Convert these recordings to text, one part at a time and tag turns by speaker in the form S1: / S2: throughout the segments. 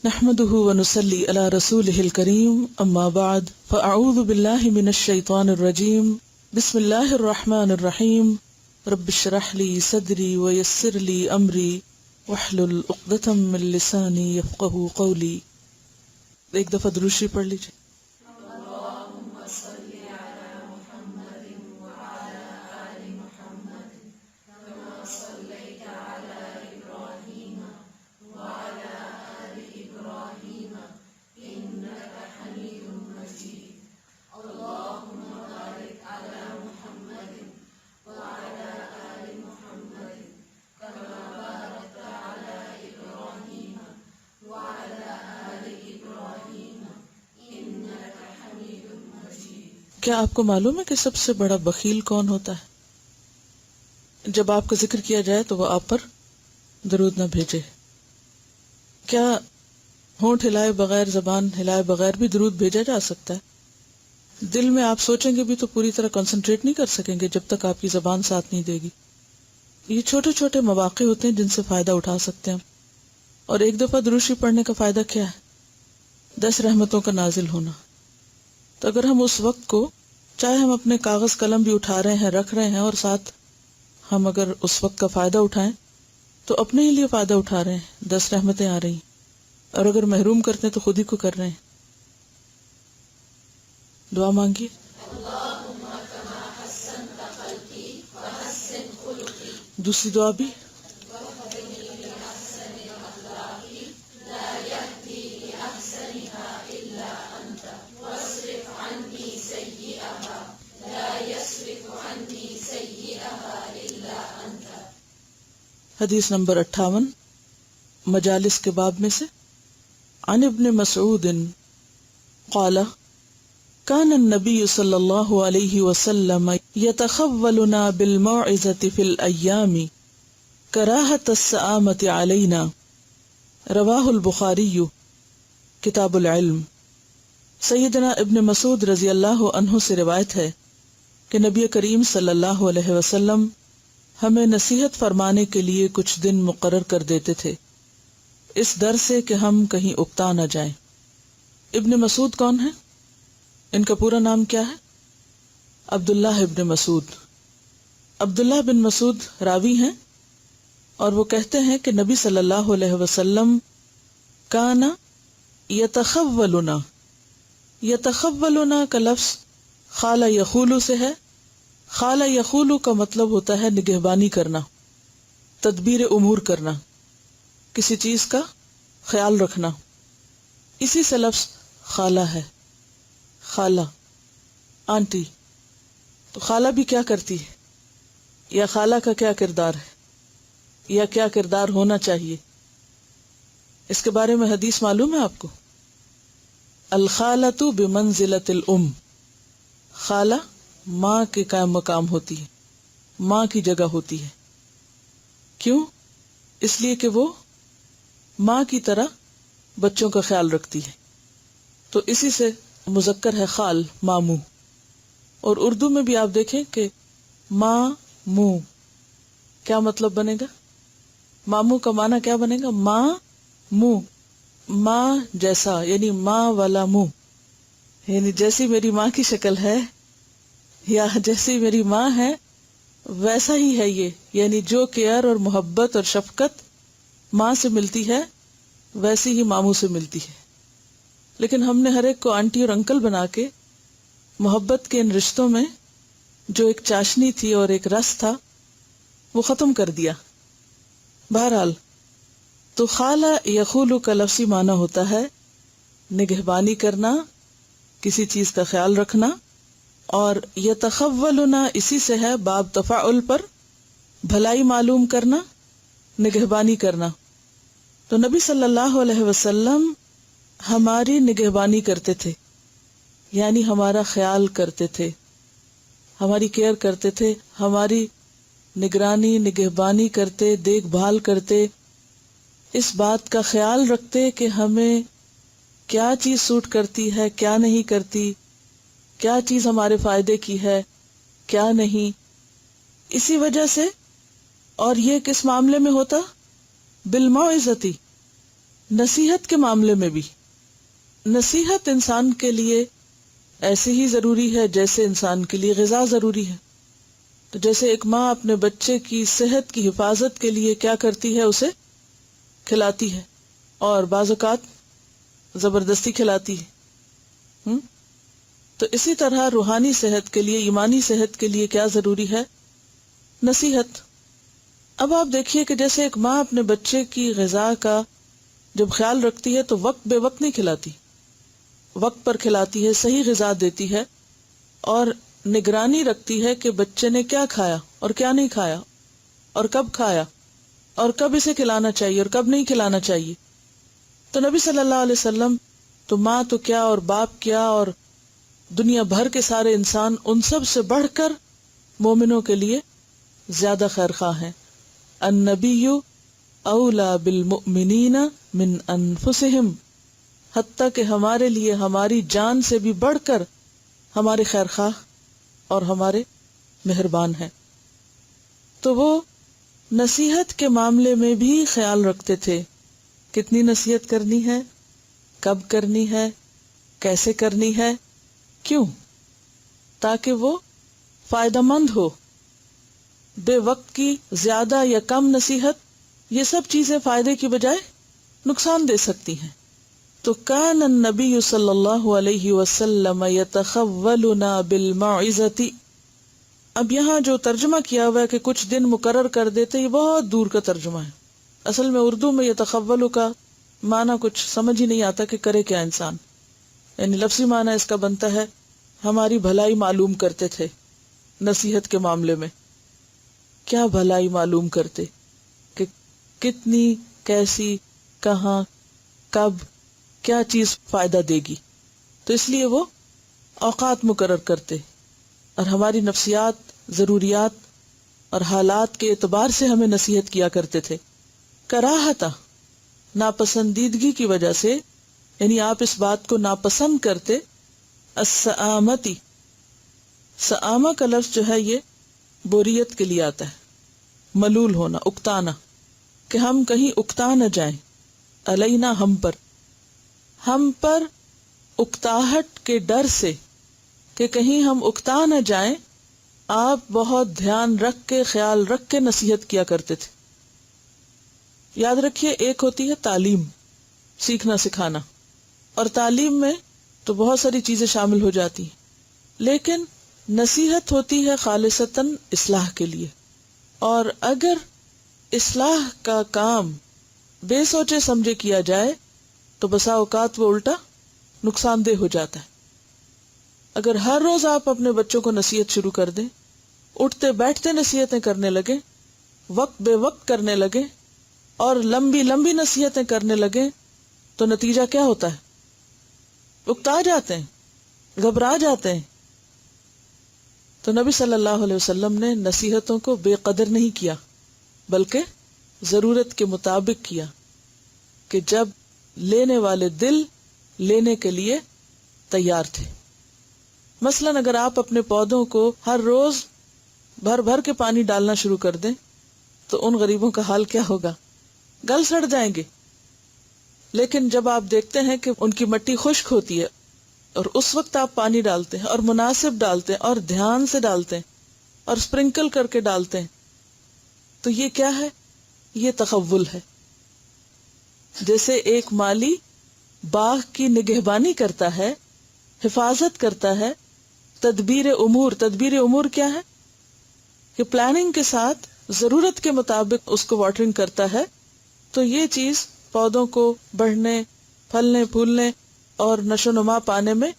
S1: نحمده ونصلي على رسوله الكريم اما بعد فاعوذ بالله من الشيطان الرجيم بسم الله الرحمن الرحيم رب اشرح لي صدري ويسر لي امري واحلل عقدة من لساني يفقهوا قولي. ایک دفعہ درود شریف پڑھ لیجیے. کیا آپ کو معلوم ہے کہ سب سے بڑا بخیل کون ہوتا ہے؟ جب آپ کا ذکر کیا جائے تو وہ آپ پر درود نہ بھیجے. کیا ہونٹ ہلائے بغیر، زبان ہلائے بغیر بھی درود بھیجا جا سکتا ہے؟ دل میں آپ سوچیں گے بھی تو پوری طرح کنسنٹریٹ نہیں کر سکیں گے جب تک آپ کی زبان ساتھ نہیں دے گی. یہ چھوٹے چھوٹے مواقع ہوتے ہیں جن سے فائدہ اٹھا سکتے ہیں. اور ایک دفعہ درود شریف پڑھنے کا فائدہ کیا ہے؟ 10 رحمتوں کا نازل ہونا. تو اگر ہم اس وقت کو، چاہے ہم اپنے کاغذ قلم بھی اٹھا رہے ہیں، رکھ رہے ہیں، اور ساتھ ہم اگر اس وقت کا فائدہ اٹھائیں تو اپنے ہی لیے فائدہ اٹھا رہے ہیں. 10 رحمتیں آ رہی ہیں، اور اگر محروم کرتے ہیں تو خود ہی کو کر رہے ہیں. دعا مانگیے. دوسری دعا بھی حدیث نمبر 58 مجالس کے باب میں سے. عن ابن مسعود قال كان النبي صلى الله عليه وسلم يتخولنا بالموعظة في الأيام كراهة السآمة علينا. رواه البخاری کتاب العلم. سیدنا ابن مسعود رضی اللہ عنہ سے روایت ہے کہ نبی کریم صلی اللہ علیہ وسلم ہمیں نصیحت فرمانے کے لیے کچھ دن مقرر کر دیتے تھے، اس ڈر سے کہ ہم کہیں اکتا نہ جائیں. ابن مسعود کون ہے؟ ان کا پورا نام کیا ہے؟ عبداللہ ابن مسعود. عبداللہ بن مسعود راوی ہیں، اور وہ کہتے ہیں کہ نبی صلی اللہ علیہ وسلم کانا یتخولنا. یتخولنا کا لفظ خال یخولو سے ہے. خال یخولو کا مطلب ہوتا ہے نگہبانی کرنا، تدبیر امور کرنا، کسی چیز کا خیال رکھنا. اسی سے لفظ خالہ ہے. خالہ، آنٹی. تو خالہ بھی کیا کرتی ہے، یا خالہ کا کیا کردار ہے، یا کیا کردار ہونا چاہیے؟ اس کے بارے میں حدیث معلوم ہے آپ کو؟ الخالۃ بمنزلۃ الام. خالہ ماں کے قائم مقام ہوتی ہے، ماں کی جگہ ہوتی ہے. کیوں؟ اس لیے کہ وہ ماں کی طرح بچوں کا خیال رکھتی ہے. تو اسی سے مذکر ہے خال، ماموں. اور اردو میں بھی آپ دیکھیں کہ ماں منہ، کیا مطلب بنے گا؟ ماموں کا معنی کیا بنے گا؟ ماں منہ. ماں جیسا، یعنی ماں والا منہ، یعنی جیسی میری ماں کی شکل ہے یا جیسی میری ماں ہے ویسا ہی ہے یہ. یعنی جو کیئر اور محبت اور شفقت ماں سے ملتی ہے ویسی ہی ماموں سے ملتی ہے. لیکن ہم نے ہر ایک کو آنٹی اور انکل بنا کے محبت کے ان رشتوں میں جو ایک چاشنی تھی اور ایک رس تھا وہ ختم کر دیا. بہرحال تو خالہ یخولو کا لفظی معنی ہوتا ہے نگہبانی کرنا، کسی چیز کا خیال رکھنا. اور یتخولنا اسی سے ہے باب تفاعل پر، بھلائی معلوم کرنا، نگہبانی کرنا. تو نبی صلی اللہ علیہ وسلم ہماری نگہبانی کرتے تھے، یعنی ہمارا خیال کرتے تھے، ہماری کیئر کرتے تھے، ہماری نگرانی نگہبانی کرتے، دیکھ بھال کرتے، اس بات کا خیال رکھتے کہ ہمیں کیا چیز سوٹ کرتی ہے، کیا نہیں کرتی، کیا چیز ہمارے فائدے کی ہے، کیا نہیں. اسی وجہ سے، اور یہ کس معاملے میں ہوتا؟ بالموعظتی، نصیحت کے معاملے میں بھی نصیحت انسان کے لیے ایسی ہی ضروری ہے جیسے انسان کے لیے غذا ضروری ہے. تو جیسے ایک ماں اپنے بچے کی صحت کی حفاظت کے لیے کیا کرتی ہے، اسے کھلاتی ہے، اور بعض اوقات زبردستی کھلاتی ہے. تو اسی طرح روحانی صحت کے لیے، ایمانی صحت کے لیے کیا ضروری ہے؟ نصیحت. اب آپ دیکھیے کہ جیسے ایک ماں اپنے بچے کی غذا کا جب خیال رکھتی ہے تو وقت بے وقت نہیں کھلاتی، وقت پر کھلاتی ہے، صحیح غذا دیتی ہے، اور نگرانی رکھتی ہے کہ بچے نے کیا کھایا اور کیا نہیں کھایا، اور کب کھایا، اور کب اسے کھلانا چاہیے اور کب نہیں کھلانا چاہیے. تو نبی صلی اللہ علیہ وسلم تو ماں تو کیا اور باپ کیا اور دنیا بھر کے سارے انسان، ان سب سے بڑھ کر مومنوں کے لیے زیادہ خیر خواہ ہیں. النبی اولا بالمؤمنین من انفسہم، حتیٰ کہ ہمارے لیے ہماری جان سے بھی بڑھ کر ہمارے خیر خواہ اور ہمارے مہربان ہیں. تو وہ نصیحت کے معاملے میں بھی خیال رکھتے تھے. کتنی نصیحت کرنی ہے، کب کرنی ہے، کیسے کرنی ہے، کیوں؟ تاکہ وہ فائدہ مند ہو. بے وقت کی زیادہ یا کم نصیحت، یہ سب چیزیں فائدے کی بجائے نقصان دے سکتی ہیں. تو کان النبی صلی اللہ علیہ وسلم یتخولنا بالموعظۃ. اب یہاں جو ترجمہ کیا ہوا ہے کہ کچھ دن مقرر کر دیتے، یہ بہت دور کا ترجمہ ہے. اصل میں اردو میں یتخول کا معنی کچھ سمجھ ہی نہیں آتا کہ کرے کیا انسان. یعنی لفظی معنی اس کا بنتا ہے ہماری بھلائی معلوم کرتے تھے. نصیحت کے معاملے میں کیا بھلائی معلوم کرتے کہ کتنی، کیسی، کہاں، کب، کیا چیز فائدہ دے گی. تو اس لیے وہ اوقات مقرر کرتے اور ہماری نفسیات، ضروریات اور حالات کے اعتبار سے ہمیں نصیحت کیا کرتے تھے. کراہتا، ناپسندیدگی کی وجہ سے، یعنی آپ اس بات کو ناپسند کرتے. السآمتی، سآمہ کا لفظ جو ہے یہ بوریت کے لیے آتا ہے، ملول ہونا، اکتانا، کہ ہم کہیں اکتا نہ جائیں. علینا، ہم پر اکتاہٹ کے ڈر سے کہ کہیں ہم اکتا نہ جائیں، آپ بہت دھیان رکھ کے، خیال رکھ کے نصیحت کیا کرتے تھے. یاد رکھیے، ایک ہوتی ہے تعلیم، سیکھنا سکھانا، اور تعلیم میں تو بہت ساری چیزیں شامل ہو جاتی ہیں، لیکن نصیحت ہوتی ہے خالصتاً اصلاح کے لیے. اور اگر اصلاح کا کام بے سوچے سمجھے کیا جائے تو بسا اوقات وہ الٹا نقصان دہ ہو جاتا ہے. اگر ہر روز آپ اپنے بچوں کو نصیحت شروع کر دیں، اٹھتے بیٹھتے نصیحتیں کرنے لگیں، وقت بے وقت کرنے لگیں، اور لمبی لمبی نصیحتیں کرنے لگیں، تو نتیجہ کیا ہوتا ہے؟ اکتا جاتے ہیں، گھبرا جاتے ہیں. تو نبی صلی اللہ علیہ وسلم نے نصیحتوں کو بے قدر نہیں کیا، بلکہ ضرورت کے مطابق کیا، کہ جب لینے والے دل لینے کے لیے تیار تھے. مثلاً اگر آپ اپنے پودوں کو ہر روز بھر بھر کے پانی ڈالنا شروع کر دیں تو ان غریبوں کا حال کیا ہوگا؟ گل سڑ جائیں گے. لیکن جب آپ دیکھتے ہیں کہ ان کی مٹی خشک ہوتی ہے اور اس وقت آپ پانی ڈالتے ہیں، اور مناسب ڈالتے ہیں، اور دھیان سے ڈالتے ہیں، اور سپرنکل کر کے ڈالتے ہیں، تو یہ کیا ہے؟ یہ تخول ہے. جیسے ایک مالی باغ کی نگہبانی کرتا ہے، حفاظت کرتا ہے، تدبیر امور کیا ہے؟ کہ پلاننگ کے ساتھ ضرورت کے مطابق اس کو واٹرنگ کرتا ہے، تو یہ چیز پودوں کو بڑھنے، پھلنے پھولنے اور نشو نما پانے میں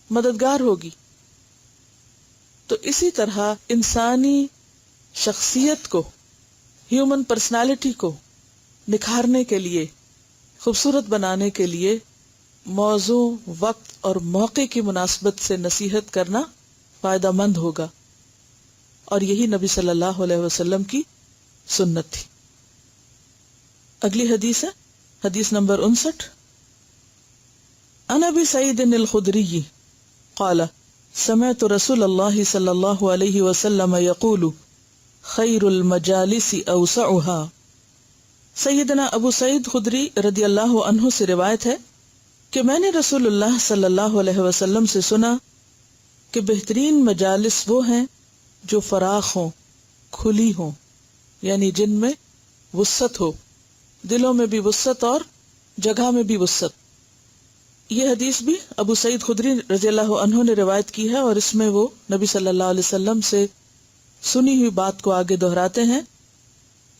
S1: مددگار ہوگی. تو اسی طرح انسانی شخصیت کو، ہیومن پرسنالٹی کو نکھارنے کے لیے، خوبصورت بنانے کے لیے موضوع، وقت اور موقع کی مناسبت سے نصیحت کرنا فائدہ مند ہوگا. اور یہی نبی صلی اللہ علیہ وسلم کی سنت تھی. اگلی حدیث ہے حدیث نمبر 59. عن ابی سعید الخدری قال سمعت رسول اللہ صلی اللہ علیہ وسلم یقول خیر المجالس اوسعها. سیدنا ابو سعید خدری رضی اللہ عنہ سے روایت ہے کہ میں نے رسول اللہ صلی اللہ علیہ وسلم سے سنا کہ بہترین مجالس وہ ہیں جو فراخ ہوں، کھلی ہوں، یعنی جن میں وسعت ہو، دلوں میں بھی وسعت اور جگہ میں بھی وسعت۔ یہ حدیث بھی ابو سعید خدری رضی اللہ عنہ نے روایت کی ہے، اور اس میں وہ نبی صلی اللہ علیہ وسلم سے سنی ہوئی بات کو آگے دہراتے ہیں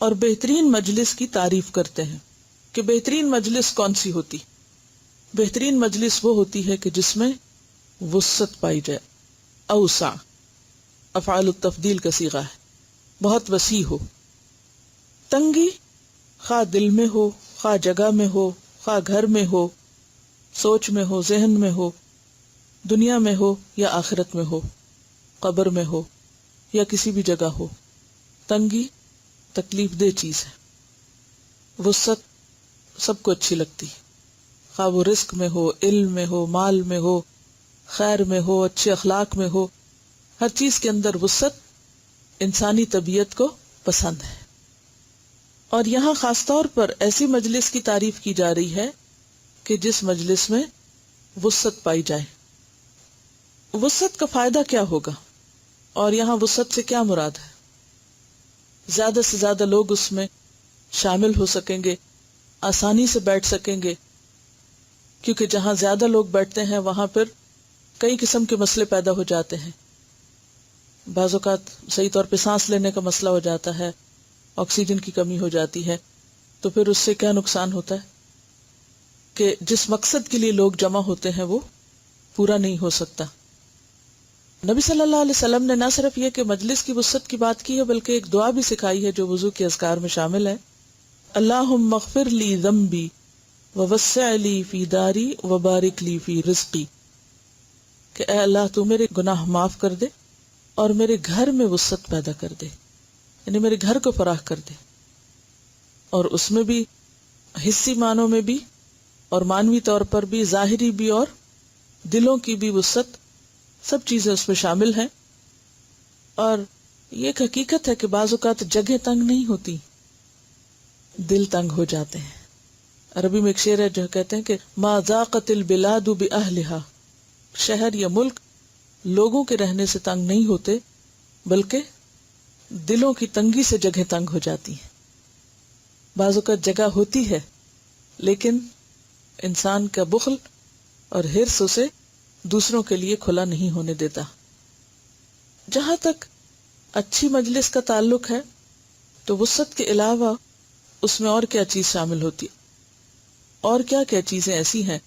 S1: اور بہترین مجلس کی تعریف کرتے ہیں کہ بہترین مجلس کون سی ہوتی۔ بہترین مجلس وہ ہوتی ہے کہ جس میں وسعت پائی جائے، اوسع، افعال التفضیل کا صیغہ ہے، بہت وسیع ہو۔ تنگی خواہ دل میں ہو، خواہ جگہ میں ہو، خواہ گھر میں ہو، سوچ میں ہو، ذہن میں ہو، دنیا میں ہو یا آخرت میں ہو، قبر میں ہو یا کسی بھی جگہ ہو، تنگی تکلیف دہ چیز ہے۔ وسعت سب کو اچھی لگتی ہے، خواہ وہ رزق میں ہو، علم میں ہو، مال میں ہو، خیر میں ہو، اچھے اخلاق میں ہو، ہر چیز کے اندر وسعت انسانی طبیعت کو پسند ہے۔ اور یہاں خاص طور پر ایسی مجلس کی تعریف کی جا رہی ہے کہ جس مجلس میں وسعت پائی جائے۔ وسعت کا فائدہ کیا ہوگا اور یہاں وسعت سے کیا مراد ہے؟ زیادہ سے زیادہ لوگ اس میں شامل ہو سکیں گے، آسانی سے بیٹھ سکیں گے، کیونکہ جہاں زیادہ لوگ بیٹھتے ہیں وہاں پھر کئی قسم کے مسئلے پیدا ہو جاتے ہیں۔ بعض اوقات صحیح طور پہ سانس لینے کا مسئلہ ہو جاتا ہے، آکسیجن کی کمی ہو جاتی ہے، تو پھر اس سے کیا نقصان ہوتا ہے کہ جس مقصد کے لیے لوگ جمع ہوتے ہیں وہ پورا نہیں ہو سکتا۔ نبی صلی اللہ علیہ وسلم نے نہ صرف یہ کہ مجلس کی وسعت کی بات کی ہے بلکہ ایک دعا بھی سکھائی ہے جو وضو کے اذکار میں شامل ہے، اللہم اغفر لی ذنبی ووسع لی فی داری وبارک لی فی رزقی، کہ اے اللہ تو میرے گناہ معاف کر دے اور میرے گھر میں وسعت پیدا کر دے، یعنی میرے گھر کو فراخ کر دے، اور اس میں بھی حصی معنوں میں بھی اور مانوی طور پر بھی، ظاہری بھی اور دلوں کی بھی وسعت، سب چیزیں اس میں شامل ہیں۔ اور یہ ایک حقیقت ہے کہ بعض اوقات جگہ تنگ نہیں ہوتی، دل تنگ ہو جاتے ہیں۔ عربی میں ایک شعر ہے جو کہتے ہیں کہ ما ضاقت البلاد باہلھا، شہر یا ملک لوگوں کے رہنے سے تنگ نہیں ہوتے بلکہ دلوں کی تنگی سے جگہ تنگ ہو جاتی ہے۔ بعض اوقات جگہ ہوتی ہے لیکن انسان کا بخل اور حرص اسے دوسروں کے لیے کھلا نہیں ہونے دیتا۔ جہاں تک اچھی مجلس کا تعلق ہے تو وسعت کے علاوہ اس میں اور کیا چیز شامل ہوتی ہے، اور کیا کیا چیزیں ایسی ہیں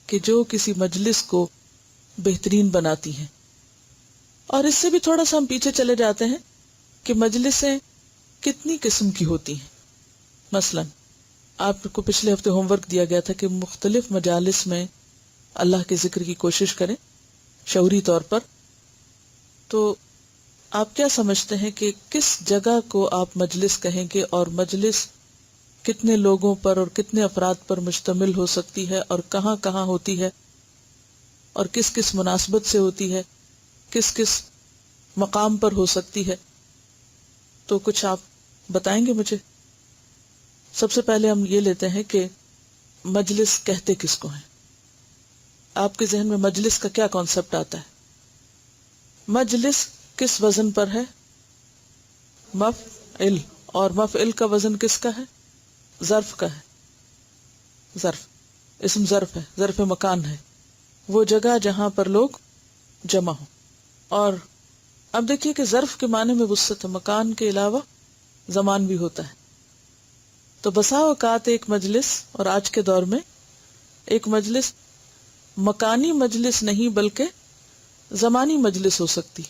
S1: کہ جو کسی مجلس کو بہترین بناتی ہیں۔ اور اس سے بھی تھوڑا سا ہم پیچھے چلے جاتے ہیں کہ مجلسیں کتنی قسم کی ہوتی ہیں۔ مثلا آپ کو پچھلے ہفتے ہوم ورک دیا گیا تھا کہ مختلف مجالس میں اللہ کے ذکر کی کوشش کریں شعوری طور پر۔ تو آپ کیا سمجھتے ہیں کہ کس جگہ کو آپ مجلس کہیں گے، اور مجلس کتنے لوگوں پر اور کتنے افراد پر مشتمل ہو سکتی ہے، اور کہاں کہاں ہوتی ہے، اور کس کس مناسبت سے ہوتی ہے، کس کس مقام پر ہو سکتی ہے؟ تو کچھ آپ بتائیں گے مجھے؟ سب سے پہلے ہم یہ لیتے ہیں کہ مجلس کہتے کس کو ہیں؟ آپ کے ذہن میں مجلس کا کیا کانسیپٹ آتا ہے؟ مجلس کس وزن پر ہے؟ مفعل، اور مفعل کا وزن کس کا ہے؟ ظرف کا ہے۔ ظرف، اسم ظرف ہے، ظرف مکان ہے، وہ جگہ جہاں پر لوگ جمع ہوں۔ اور اب دیکھیے کہ ظرف کے معنی میں وسعت ہے، مکان کے علاوہ زمان بھی ہوتا ہے۔ تو بسا اوقات ایک مجلس، اور آج کے دور میں ایک مجلس مکانی مجلس نہیں بلکہ زمانی مجلس ہو سکتی۔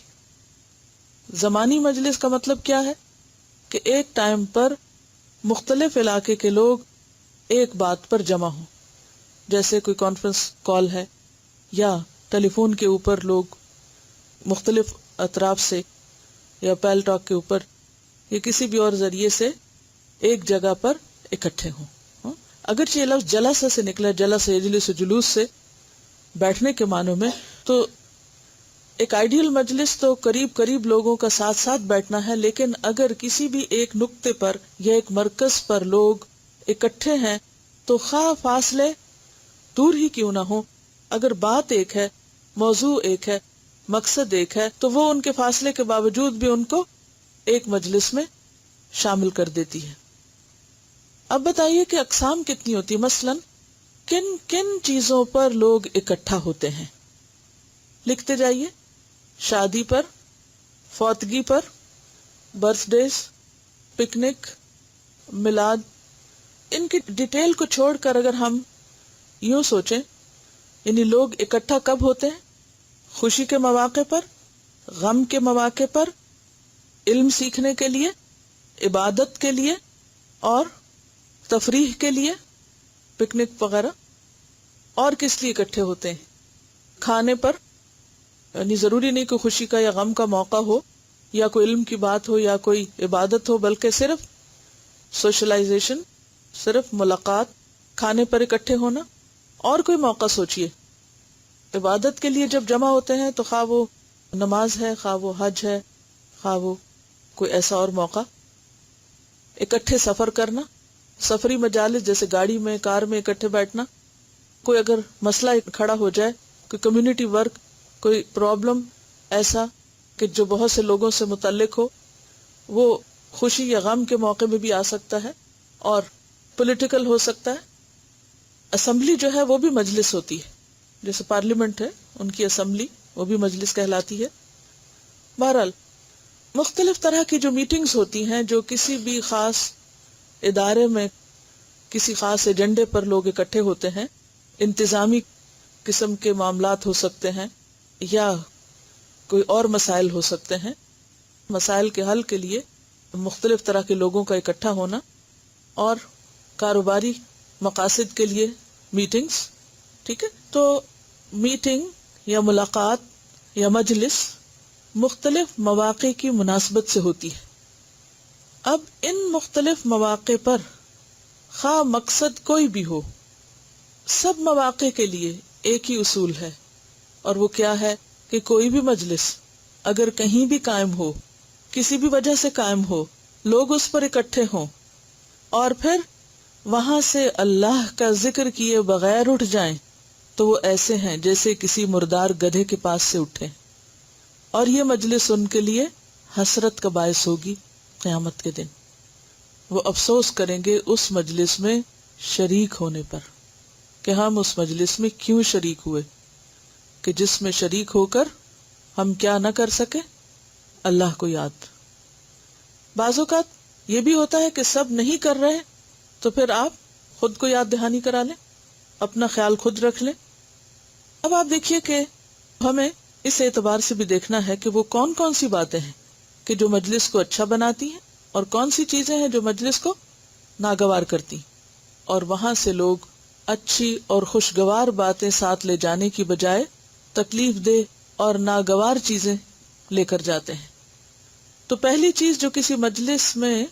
S1: زمانی مجلس کا مطلب کیا ہے کہ ایک ٹائم پر مختلف علاقے کے لوگ ایک بات پر جمع ہوں، جیسے کوئی کانفرنس کال ہے، یا ٹیلی فون کے اوپر لوگ مختلف اطراف سے، یا پیل ٹاک کے اوپر، یا کسی بھی اور ذریعے سے ایک جگہ پر اکٹھے ہوں۔ اگرچہ یہ لفظ جلسہ سے نکلا، جلسہ یجلس جلوس سے، بیٹھنے کے معنوں میں، تو ایک آئیڈیل مجلس تو قریب قریب لوگوں کا ساتھ ساتھ بیٹھنا ہے، لیکن اگر کسی بھی ایک نقطے پر یا ایک مرکز پر لوگ اکٹھے ہیں تو خواہ فاصلے دور ہی کیوں نہ ہو، اگر بات ایک ہے، موضوع ایک ہے، مقصد ایک ہے، تو وہ ان کے فاصلے کے باوجود بھی ان کو ایک مجلس میں شامل کر دیتی ہے۔ اب بتائیے کہ اقسام کتنی ہوتی ہے، مثلاً کن کن چیزوں پر لوگ اکٹھا ہوتے ہیں؟ لکھتے جائیے۔ شادی پر، فوتگی پر، برتھ ڈیز، پکنک، میلاد۔ ان کی ڈیٹیل کو چھوڑ کر اگر ہم یوں سوچیں، یعنی لوگ اکٹھا کب ہوتے ہیں؟ خوشی کے مواقع پر، غم کے مواقع پر، علم سیکھنے کے لیے، عبادت کے لیے اور تفریح کے لیے، پکنک وغیرہ۔ اور کس لیے اکٹھے ہوتے ہیں؟ کھانے پر، یعنی ضروری نہیں کہ خوشی کا یا غم کا موقع ہو یا کوئی علم کی بات ہو یا کوئی عبادت ہو، بلکہ صرف سوشلائزیشن، صرف ملاقات، کھانے پر اکٹھے ہونا۔ اور کوئی موقع سوچئے، عبادت کے لیے جب جمع ہوتے ہیں تو خواہ وہ نماز ہے، خواہ وہ حج ہے، خواہ وہ کوئی ایسا اور موقع۔ اکٹھے سفر کرنا، سفری مجالس جیسے گاڑی میں، کار میں اکٹھے بیٹھنا۔ کوئی اگر مسئلہ کھڑا ہو جائے، کوئی کمیونٹی ورک، کوئی پرابلم ایسا کہ جو بہت سے لوگوں سے متعلق ہو، وہ خوشی یا غم کے موقع میں بھی آ سکتا ہے اور پولیٹیکل ہو سکتا ہے۔ اسمبلی جو ہے وہ بھی مجلس ہوتی ہے، جیسے پارلیمنٹ ہے، ان کی اسمبلی وہ بھی مجلس کہلاتی ہے۔ بہرحال مختلف طرح کی جو میٹنگز ہوتی ہیں، جو کسی بھی خاص ادارے میں کسی خاص ایجنڈے پر لوگ اکٹھے ہوتے ہیں، انتظامی قسم کے معاملات ہو سکتے ہیں یا کوئی اور مسائل ہو سکتے ہیں۔ مسائل کے حل کے لیے مختلف طرح کے لوگوں کا اکٹھا ہونا، اور کاروباری مقاصد کے لیے میٹنگز، ٹھیک ہے۔ تو میٹنگ یا ملاقات یا مجلس مختلف مواقع کی مناسبت سے ہوتی ہے۔ اب ان مختلف مواقع پر خواہ مقصد کوئی بھی ہو، سب مواقع کے لیے ایک ہی اصول ہے، اور وہ کیا ہے کہ کوئی بھی مجلس اگر کہیں بھی قائم ہو، کسی بھی وجہ سے قائم ہو، لوگ اس پر اکٹھے ہوں اور پھر وہاں سے اللہ کا ذکر کیے بغیر اٹھ جائیں تو وہ ایسے ہیں جیسے کسی مردار گدھے کے پاس سے اٹھے، اور یہ مجلس ان کے لیے حسرت کا باعث ہوگی قیامت کے دن۔ وہ افسوس کریں گے اس مجلس میں شریک ہونے پر کہ ہم اس مجلس میں کیوں شریک ہوئے، کہ جس میں شریک ہو کر ہم کیا نہ کر سکے، اللہ کو یاد۔ بعض اوقات یہ بھی ہوتا ہے کہ سب نہیں کر رہے تو پھر آپ خود کو یاد دہانی کرا لیں، اپنا خیال خود رکھ لیں۔ اب آپ دیکھیے کہ ہمیں اس اعتبار سے بھی دیکھنا ہے کہ وہ کون کون سی باتیں ہیں کہ جو مجلس کو اچھا بناتی ہیں، اور کون سی چیزیں ہیں جو مجلس کو ناگوار کرتی، اور وہاں سے لوگ اچھی اور خوشگوار باتیں ساتھ لے جانے کی بجائے تکلیف دہ اور ناگوار چیزیں لے کر جاتے ہیں۔ تو پہلی چیز جو کسی مجلس میں